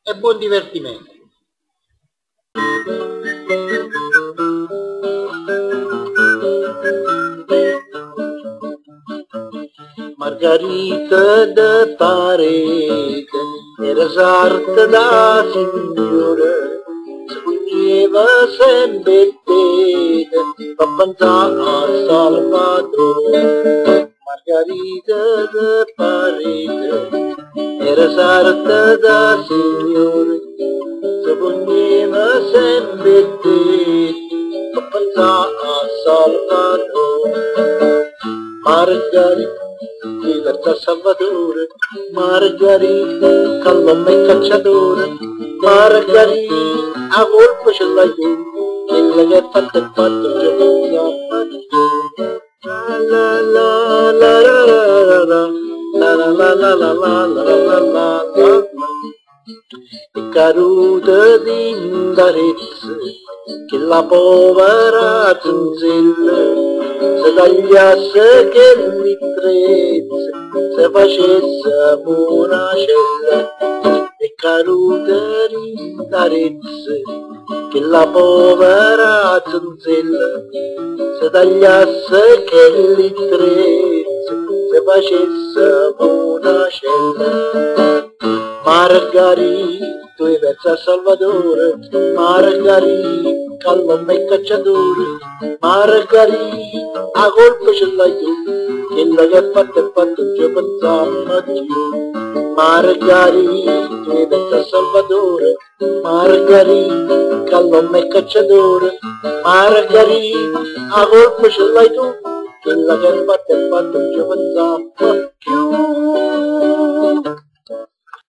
e buon divertimento. Margarita de Parete era sarta da signora, si pugneva sempre tete per pensare a Salvador. Margarita de Parete era sarta da signora, si pugneva sempre tete per pensare a Salvador. Margarita, libertà Salvatore, Margarita, Colombo e cacciatore, Margarita, a colpo ce l'hai tu, quella che è fatta è fatta, già pensava di tu. La la la la la la la la la la la la la la la. E caduta d'indarezza, che la povera Zunzilla se tagliasse che li trezze, se facesse una cella. E caduta d'indarezza, che la povera Zunzilla se tagliasse che li trezze, se facesse una cella. Margarita, tu hai verso a Salvatore, Margarita, Colombo e cacciatore, Margarita, a colpo ce l'hai tu, quello che è fatto è fatto, non ci pensiamo più. Margarita, tu hai verso a Salvatore, Margarita, Colombo e cacciatore, Margarita, a colpo ce l'hai tu, quello che è fatto, non ci pensiamo più.